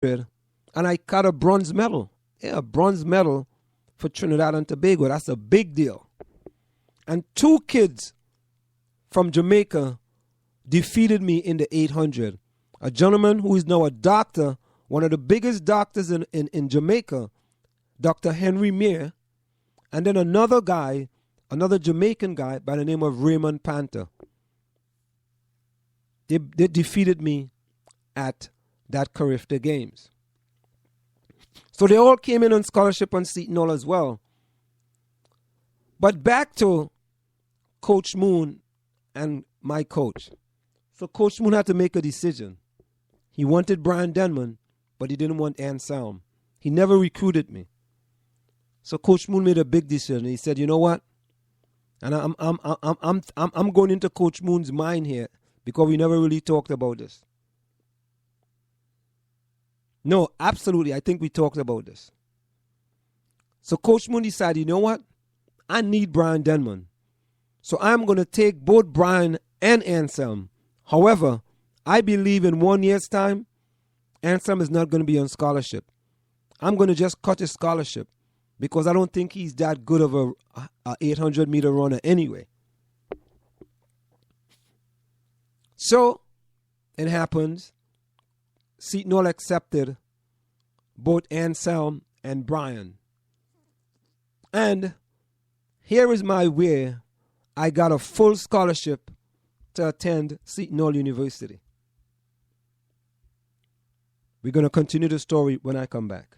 and I got a bronze medal. Yeah, a bronze medal for Trinidad and Tobago. That's a big deal. And 2 kids from Jamaica defeated me in the 800. A gentleman who is now a doctor, one of the biggest doctors in Jamaica, Dr. Henry Meir, and then another guy, another Jamaican guy by the name of Raymond Panther. They defeated me at that Carifta Games. So they all came in on scholarship on Seton Hall as well. But back to Coach Moon and my coach. So Coach Moon had to make a decision. He wanted Brian Denman, but he didn't want Anselm. He never recruited me. So Coach Moon made a big decision. He said, "You know what?" And I'm going into Coach Moon's mind here because we never really talked about this. No, absolutely. I think we talked about this. So Coach Moon decided, you know what? I need Brian Denman. So I'm going to take both Brian and Anselm. However, I believe in 1 year's time, Anselm is not going to be on scholarship. I'm going to just cut his scholarship because I don't think he's that good of a 800-meter runner anyway. So it happens. Seton Hall accepted both Anselm and Brian. And here is my way I got a full scholarship to attend Seton Hall University. We're going to continue the story when I come back.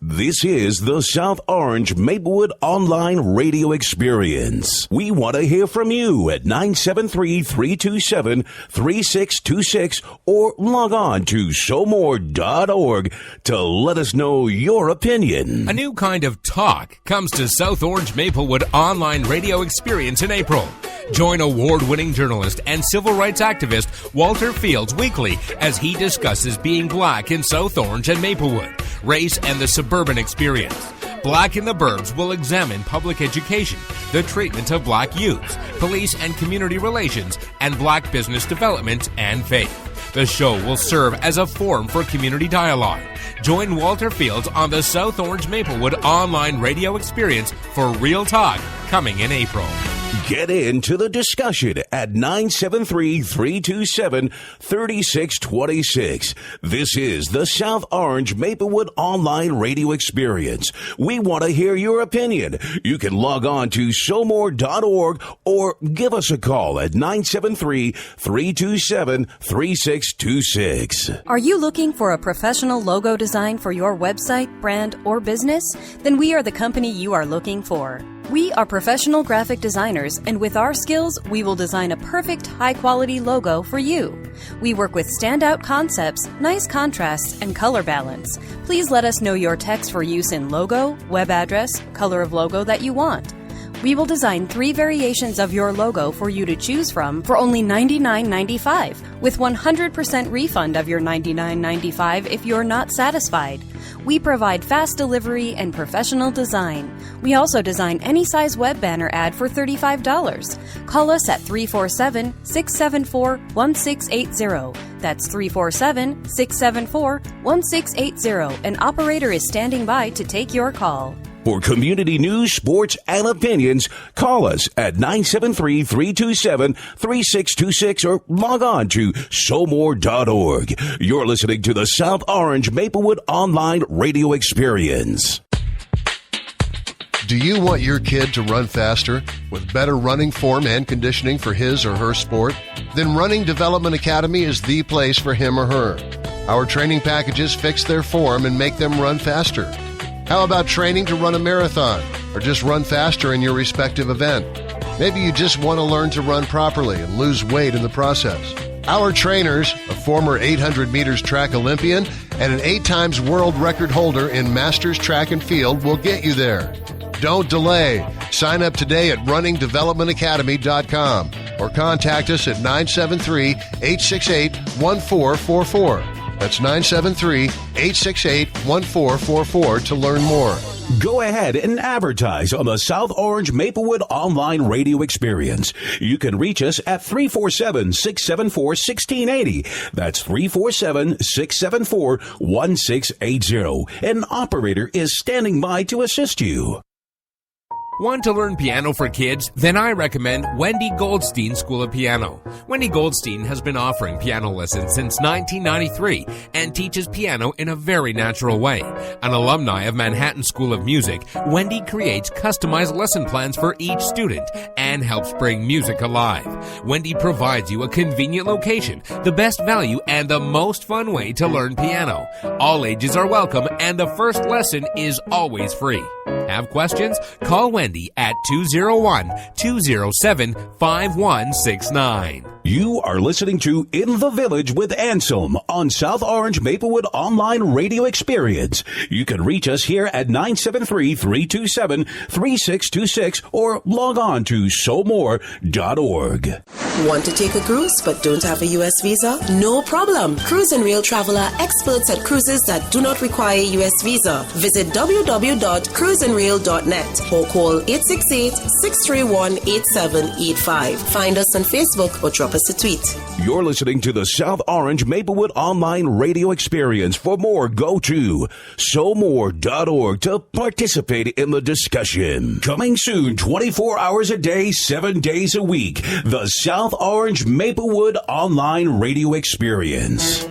This is the South Orange Maplewood Online Radio Experience. We want to hear from you at 973-327-3626 or log on to showmore.org to let us know your opinion. A new kind of talk comes to South Orange Maplewood Online Radio Experience in April. Join award-winning journalist and civil rights activist Walter Fields weekly as he discusses being black in South Orange and Maplewood, race and the suburban experience. Black in the Burbs will examine public education, the treatment of black youths, police and community relations, and black business development and faith. The show will serve as a forum for community dialogue. Join Walter Fields on the South Orange Maplewood Online Radio Experience for Real Talk coming in April. Get into the discussion at 973-327-3626. This is the South Orange Maplewood Online Radio Experience. We want to hear your opinion. You can log on to showmore.org or give us a call at 973-327-3626. Are you looking for a professional logo design for your website, brand, or business? Then we are the company you are looking for. We are professional graphic designers, and with our skills, we will design a perfect, high-quality logo for you. We work with standout concepts, nice contrasts, and color balance. Please let us know your text for use in logo, web address, color of logo that you want. We will design 3 variations of your logo for you to choose from for only $99.95, with 100% refund of your $99.95 if you're not satisfied. We provide fast delivery and professional design. We also design any size web banner ad for $35. Call us at 347-674-1680. That's 347-674-1680. An operator is standing by to take your call. For community news, sports, and opinions, call us at 973-327-3626 or log on to showmore.org. You're listening to the South Orange Maplewood Online Radio Experience. Do you want your kid to run faster with better running form and conditioning for his or her sport? Then Running Development Academy is the place for him or her. Our training packages fix their form and make them run faster. How about training to run a marathon or just run faster in your respective event? Maybe you just want to learn to run properly and lose weight in the process. Our trainers, a former 800 meters track Olympian and an 8-times world record holder in Masters Track and Field, will get you there. Don't delay. Sign up today at runningdevelopmentacademy.com or contact us at 973-868-1444. That's 973-868-1444 to learn more. Go ahead and advertise on the South Orange Maplewood online radio experience. You can reach us at 347-674-1680. That's 347-674-1680. An operator is standing by to assist you. Want to learn piano for kids? Then I recommend Wendy Goldstein School of Piano. Wendy Goldstein has been offering piano lessons since 1993 and teaches piano in a very natural way. An alumni of Manhattan School of Music, Wendy creates customized lesson plans for each student and helps bring music alive. Wendy provides you a convenient location, the best value, and the most fun way to learn piano. All ages are welcome and the first lesson is always free. Have questions? Call Wendy at 201-207-5169. You are listening to In the Village with Anselm on South Orange Maplewood Online Radio Experience. You can reach us here at 973-327-3626 or log on to SoMore.org. Want to take a cruise but don't have a U.S. visa? No problem. Cruise and Rail Travel are experts at cruises that do not require a U.S. visa. Visit www.cruiseandrail.net or call 868-631-8785. Find us on Facebook or drop us a tweet. You're listening to the South Orange Maplewood Online Radio Experience. For more, go to SoMore.org to participate in the discussion. Coming soon, 24 hours a day, 7 days a week. The South Orange Maplewood Online Radio Experience.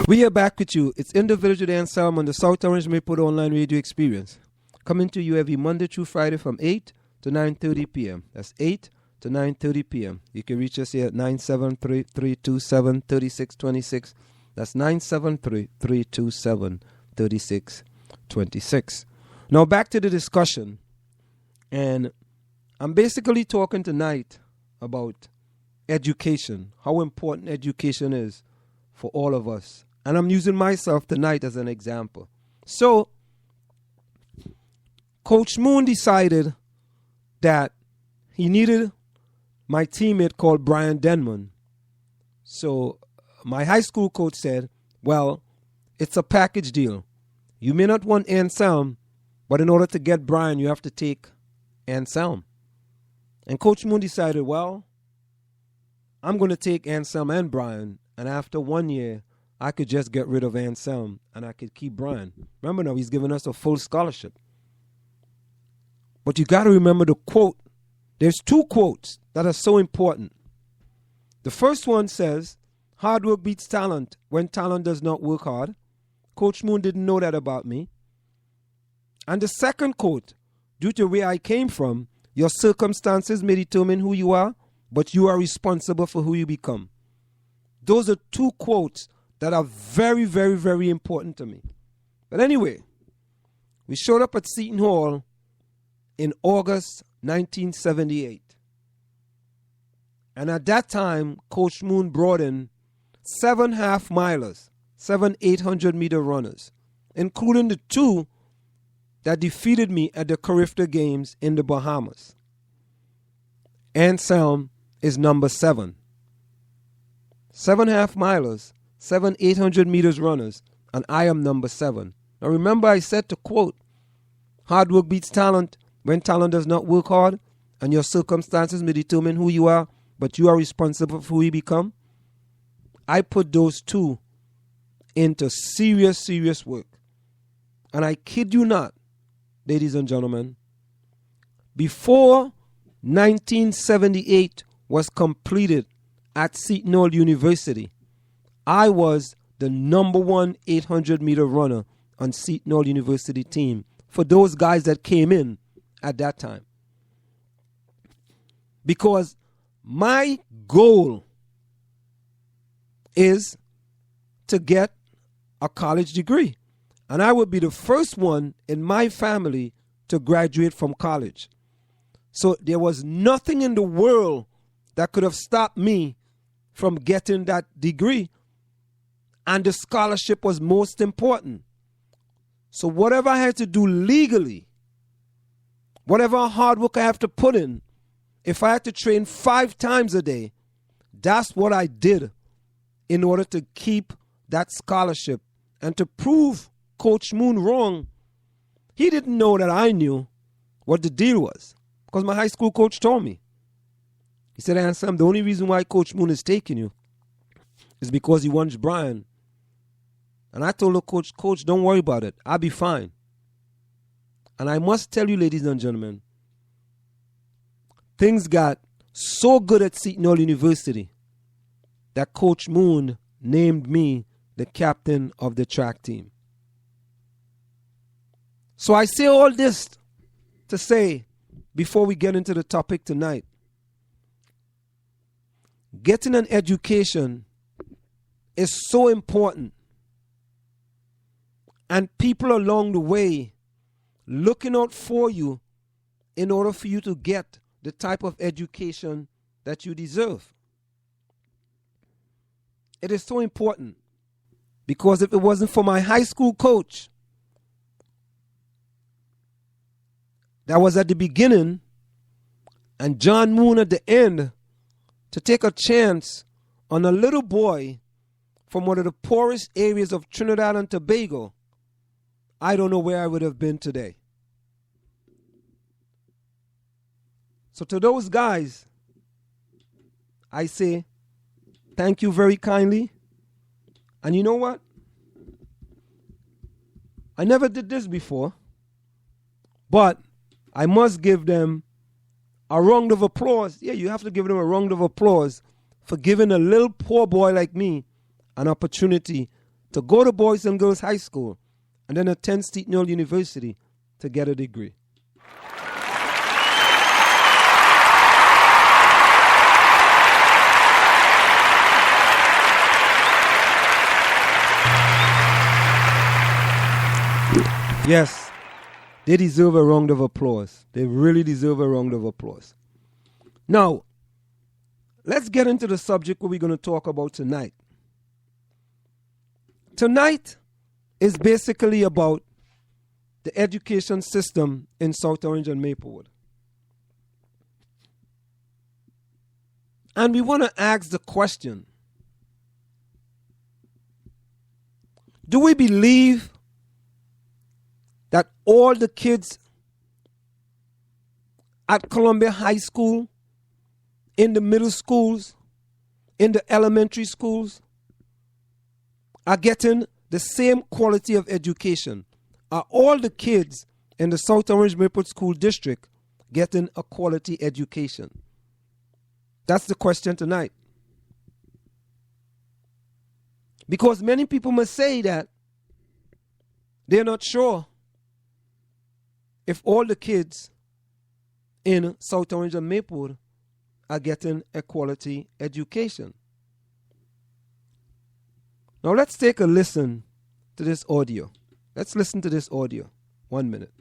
We are back with you. It's In the Village with Anselm on the South Orange Maplewood Online Radio Experience. Coming to you every Monday through Friday from 8 to 9:30 p.m. That's 8 to 9:30 p.m. You can reach us here at 973-327-3626. That's 973-327-3626. Now back to the discussion. And I'm basically talking tonight about education, how important education is for all of us. And I'm using myself tonight as an example. So, Coach Moon decided that he needed my teammate called Brian Denman. So, my high school coach said, well, it's a package deal. You may not want Anselm, but in order to get Brian, you have to take Anselm. And Coach Moon decided, well, I'm going to take Anselm and Brian, and after 1 year, I could just get rid of Anselm and I could keep Brian. Remember now, he's giving us a full scholarship. But you got to remember the quote. There's two quotes that are so important. The first one says, hard work beats talent when talent does not work hard. Coach Moon didn't know that about me. And the second quote, due to where I came from, your circumstances may determine who you are, but you are responsible for who you become. Those are two quotes that are very, very, very important to me. But anyway, we showed up at Seton Hall in August 1978. And at that time, Coach Moon brought in 7 half-milers, 7 800-meter runners, including the 2 that defeated me at the Carifta Games in the Bahamas. Anselm is number 7. 7 half-milers, 7 800 meters runners, and I am number 7. Now remember I said to quote, hard work beats talent when talent does not work hard, and your circumstances may determine who you are, but you are responsible for who you become. I put those 2 into serious, serious work. And I kid you not, ladies and gentlemen, before 1978 was completed at Seton Hall University, I was the number 1 800-meter runner on Seton Hall University team for those guys that came in at that time. Because my goal is to get a college degree. And I would be the first one in my family to graduate from college. So there was nothing in the world that could have stopped me from getting that degree. And the scholarship was most important. So whatever I had to do legally, whatever hard work I have to put in, if I had to train 5 times a day, that's what I did in order to keep that scholarship and to prove Coach Moon wrong. He didn't know that I knew what the deal was because my high school coach told me. He said, Anselm, the only reason why Coach Moon is taking you is because he wants Brian. And I told the coach, don't worry about it. I'll be fine. And I must tell you, ladies and gentlemen, things got so good at Seton Hall University that Coach Moon named me the captain of the track team. So I say all this to say, before we get into the topic tonight, getting an education is so important. And people along the way looking out for you in order for you to get the type of education that you deserve. It is so important because if it wasn't for my high school coach that was at the beginning and John Moon at the end to take a chance on a little boy from one of the poorest areas of Trinidad and Tobago, I don't know where I would have been today. So to those guys, I say, thank you very kindly. And you know what? I never did this before, but I must give them a round of applause. Yeah, you have to give them a round of applause for giving a little poor boy like me an opportunity to go to Boys and Girls High School and then attend Seton Hall University to get a degree. Yes, they deserve a round of applause. They really deserve a round of applause. Now, let's get into the subject what we're going to talk about tonight. Tonight is basically about the education system in South Orange and Maplewood. And we want to ask the question, do we believe that all the kids at Columbia High School, in the middle schools, in the elementary schools, are getting the same quality of education? Are all the kids in the South Orange Maplewood School District getting a quality education? That's the question tonight. Because many people must say that they're not sure if all the kids in South Orange and Maplewood are getting a quality education. Now let's take a listen to this audio. Let's listen to this audio. 1 minute.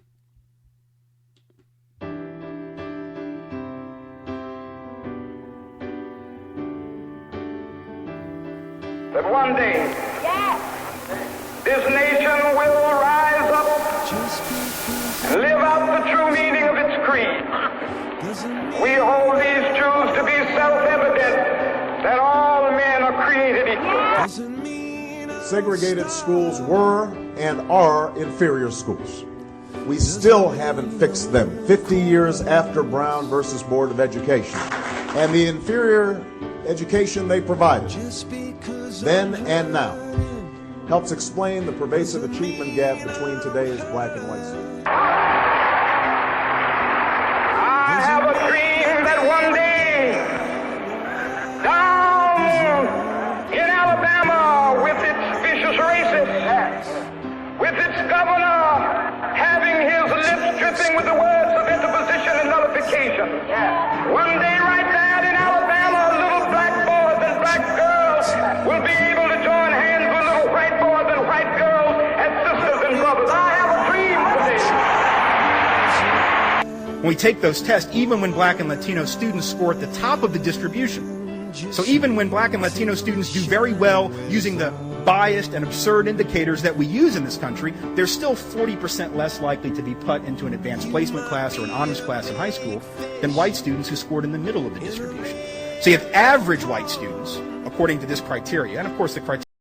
That one day, this nation will rise up and live out the true meaning of its creed. We hold these truths to be self-evident, that all men are created equal. Segregated schools were and are inferior schools. We still haven't fixed them 50 years after Brown versus Board of Education. And the inferior education they provided, then and now, helps explain the pervasive achievement gap between today's black and white students. I have a dream that one day, down in Alabama, with its vicious racists, with its governor having his lips dripping with the words of interposition and nullification, one day right there in Alabama, little black boys and black girls will be able to join hands with little white boys and white girls as sisters and brothers. I have a dream for this. When we take those tests, even when black and Latino students score at the top of the distribution, so even when black and Latino students do very well using the biased and absurd indicators that we use in this country, they're still 40% less likely to be put into an advanced placement class or an honors class in high school than white students who scored in the middle of the distribution. So you have average white students, according to this criteria, and of course the criteria